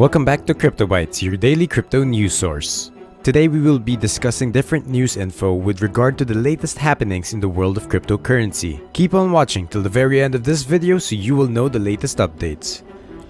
Welcome back to Crypto Bytes, your daily crypto news source. Today we will be discussing different news info with regard to the latest happenings in the world of cryptocurrency. Keep on watching till the very end of this video so you will know the latest updates.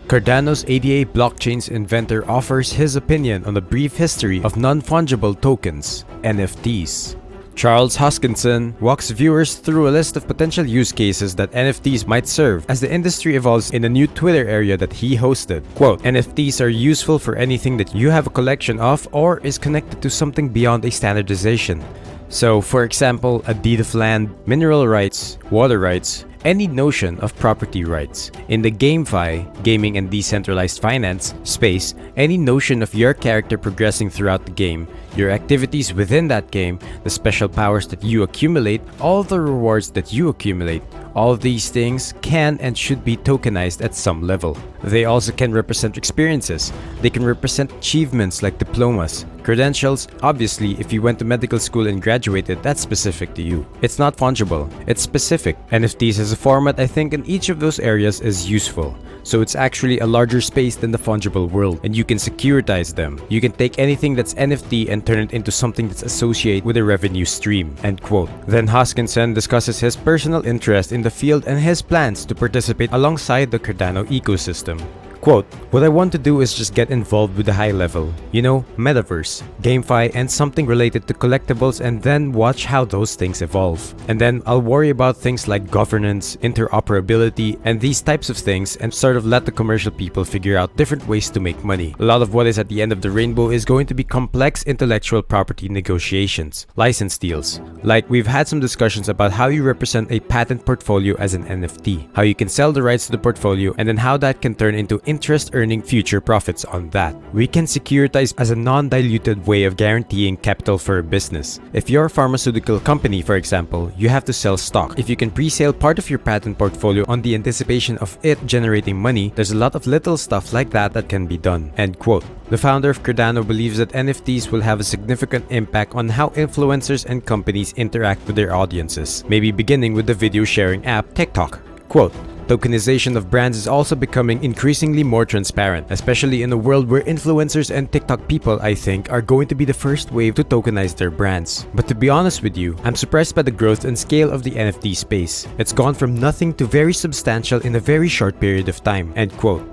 Cardano's ADA blockchain's inventor offers his opinion on the brief history of non-fungible tokens, NFTs. Charles Hoskinson walks viewers through a list of potential use cases that NFTs might serve as the industry evolves in a new Twitter area that he hosted. Quote, NFTs are useful for anything that you have a collection of or is connected to something beyond a standardization. So, for example, a deed of land, mineral rights, water rights, any notion of property rights. In the GameFi, gaming and decentralized finance, space, any notion of your character progressing throughout the game, your activities within that game, the special powers that you accumulate, all the rewards that you accumulate, all of these things can and should be tokenized at some level. They also can represent experiences. They can represent achievements like diplomas, credentials. Obviously, if you went to medical school and graduated, that's specific to you. It's not fungible, it's specific. NFTs as a format, I think, in each of those areas is useful. So it's actually a larger space than the fungible world, and you can securitize them. You can take anything that's NFT and turn it into something that's associated with a revenue stream. End quote. Then Hoskinson discusses his personal interest in the field and his plans to participate alongside the Cardano ecosystem. Quote, what I want to do is just get involved with the high level, metaverse, GameFi, and something related to collectibles, and then watch how those things evolve. And then I'll worry about things like governance, interoperability, and these types of things, and sort of let the commercial people figure out different ways to make money. A lot of what is at the end of the rainbow is going to be complex intellectual property negotiations, license deals. Like, we've had some discussions about how you represent a patent portfolio as an NFT, how you can sell the rights to the portfolio, and then how that can turn into interest earning future profits on that. We can securitize as a non-diluted way of guaranteeing capital for a business. If you're a pharmaceutical company, for example, you have to sell stock. If you can pre-sale part of your patent portfolio on the anticipation of it generating money, there's a lot of little stuff like that that can be done. End quote. The founder of Cardano believes that NFTs will have a significant impact on how influencers and companies interact with their audiences, maybe beginning with the video sharing app TikTok. Quote, tokenization of brands is also becoming increasingly more transparent, especially in a world where influencers and TikTok people, I think, are going to be the first wave to tokenize their brands. But to be honest with you, I'm surprised by the growth and scale of the NFT space. It's gone from nothing to very substantial in a very short period of time. End quote.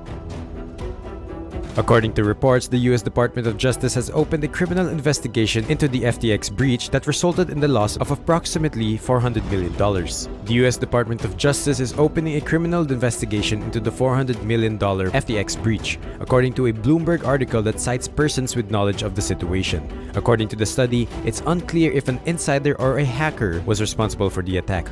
According to reports, the US Department of Justice has opened a criminal investigation into the FTX breach that resulted in the loss of approximately $400 million. The US Department of Justice is opening a criminal investigation into the $400 million FTX breach, according to a Bloomberg article that cites persons with knowledge of the situation. According to the study, it's unclear if an insider or a hacker was responsible for the attack.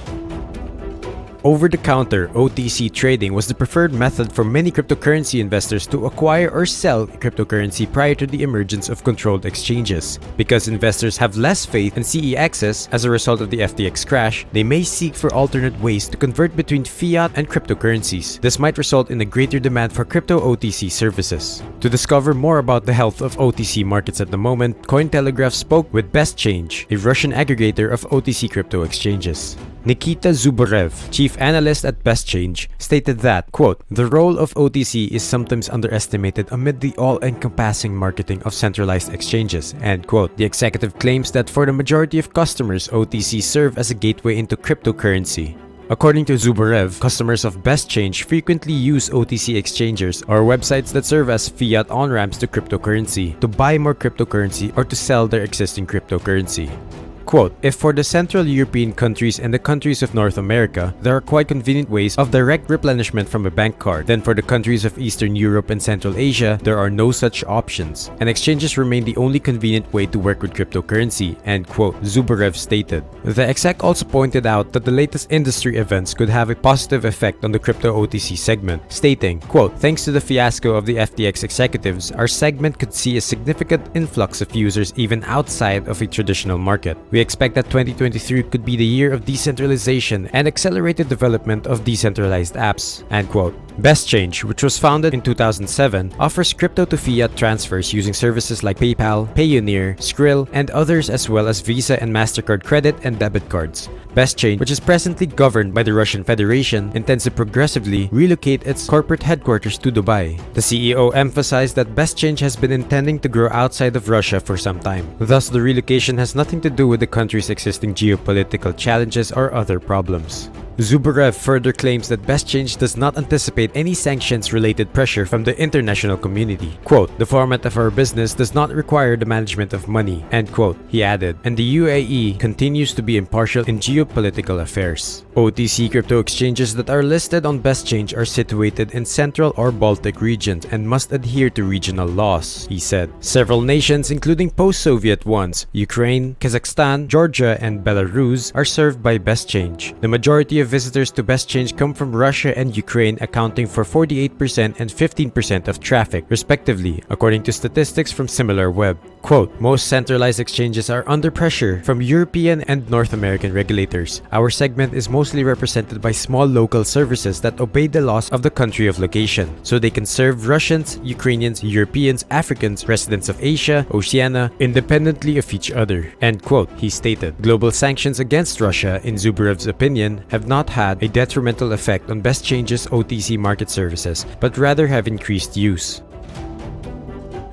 Over-the-counter OTC trading was the preferred method for many cryptocurrency investors to acquire or sell cryptocurrency prior to the emergence of controlled exchanges. Because investors have less faith in CEXs as a result of the FTX crash, they may seek for alternate ways to convert between fiat and cryptocurrencies. This might result in a greater demand for crypto OTC services. To discover more about the health of OTC markets at the moment, Cointelegraph spoke with BestChange, a Russian aggregator of OTC crypto exchanges. Nikita Zuborev, chief analyst at BestChange, stated that, quote, the role of OTC is sometimes underestimated amid the all-encompassing marketing of centralized exchanges, end quote. The executive claims that for the majority of customers, OTC serve as a gateway into cryptocurrency. According to Zuborev, customers of BestChange frequently use OTC exchangers or websites that serve as fiat on-ramps to cryptocurrency to buy more cryptocurrency or to sell their existing cryptocurrency. Quote, if for the Central European countries and the countries of North America, there are quite convenient ways of direct replenishment from a bank card, then for the countries of Eastern Europe and Central Asia, there are no such options, and exchanges remain the only convenient way to work with cryptocurrency, end quote, Zuborev stated. The exec also pointed out that the latest industry events could have a positive effect on the crypto OTC segment, stating, quote, thanks to the fiasco of the FTX executives, our segment could see a significant influx of users even outside of a traditional market. We expect that 2023 could be the year of decentralization and accelerated development of decentralized apps." End quote. BestChange, which was founded in 2007, offers crypto to fiat transfers using services like PayPal, Payoneer, Skrill, and others, as well as Visa and MasterCard credit and debit cards. BestChange, which is presently governed by the Russian Federation, intends to progressively relocate its corporate headquarters to Dubai. The CEO emphasized that BestChange has been intending to grow outside of Russia for some time. Thus, the relocation has nothing to do with the country's existing geopolitical challenges or other problems. Zubarev further claims that BestChange does not anticipate any sanctions-related pressure from the international community. Quote, "The format of our business does not require the management of money," end quote, he added, and the UAE continues to be impartial in geopolitical affairs. OTC crypto exchanges that are listed on BestChange are situated in Central or Baltic regions and must adhere to regional laws, he said. Several nations, including post-Soviet ones, Ukraine, Kazakhstan, Georgia, and Belarus, are served by BestChange. The majority of visitors to BestChange come from Russia and Ukraine, accounting for 48% and 15% of traffic, respectively, according to statistics from SimilarWeb. Quote, "Most centralized exchanges are under pressure from European and North American regulators. Our segment is mostly represented by small local services that obey the laws of the country of location, so they can serve Russians, Ukrainians, Europeans, Africans, residents of Asia, Oceania, independently of each other." End quote, he stated. Global sanctions against Russia, in Zubarev's opinion, have not had a detrimental effect on BestChange's OTC market services, but rather have increased use.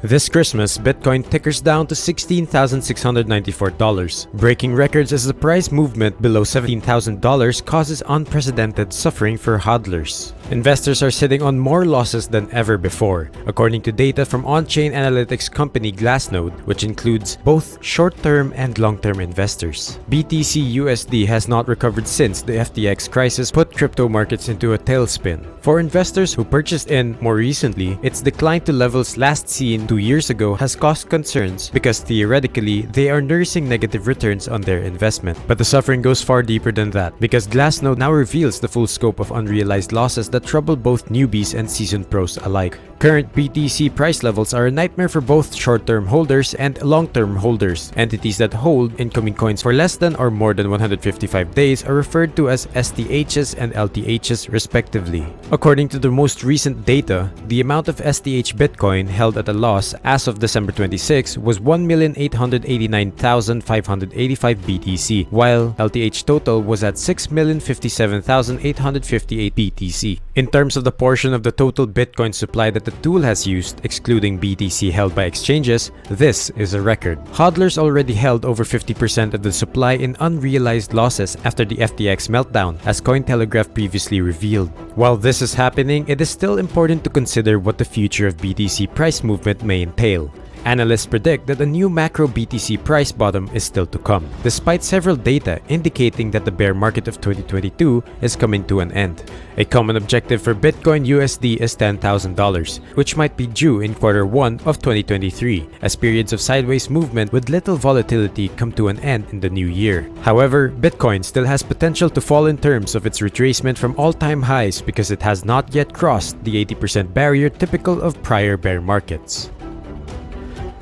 This Christmas, Bitcoin tickers down to $16,694, breaking records as the price movement below $17,000 causes unprecedented suffering for hodlers. Investors are sitting on more losses than ever before, according to data from on-chain analytics company Glassnode, which includes both short-term and long-term investors. BTC USD has not recovered since the FTX crisis put crypto markets into a tailspin. For investors who purchased in more recently, its decline to levels last seen 2 years ago has caused concerns because theoretically, they are nursing negative returns on their investment. But the suffering goes far deeper than that, because Glassnode now reveals the full scope of unrealized losses that trouble both newbies and seasoned pros alike. Current BTC price levels are a nightmare for both short-term holders and long-term holders. Entities that hold incoming coins for less than or more than 155 days are referred to as STHs and LTHs respectively. According to the most recent data, the amount of STH Bitcoin held at a loss as of December 26 was 1,889,585 BTC, while LTH total was at 6,057,858 BTC. In terms of the portion of the total Bitcoin supply that the tool has used, excluding BTC held by exchanges, this is a record. Hodlers already held over 50% of the supply in unrealized losses after the FTX meltdown, as Cointelegraph previously revealed. While this is happening, it is still important to consider what the future of BTC price movement may entail. Analysts predict that a new macro BTC price bottom is still to come, despite several data indicating that the bear market of 2022 is coming to an end. A common objective for Bitcoin USD is $10,000, which might be due in Q1 of 2023, as periods of sideways movement with little volatility come to an end in the new year. However, Bitcoin still has potential to fall in terms of its retracement from all-time highs because it has not yet crossed the 80% barrier typical of prior bear markets.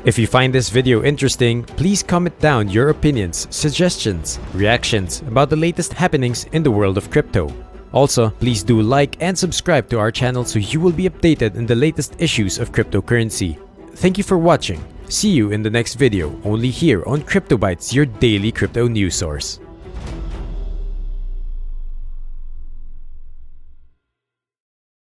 If you find this video interesting, please comment down your opinions, suggestions, reactions about the latest happenings in the world of crypto. Also, please do like and subscribe to our channel so you will be updated in the latest issues of cryptocurrency. Thank you for watching. See you in the next video, only here on CryptoBytes, your daily crypto news source.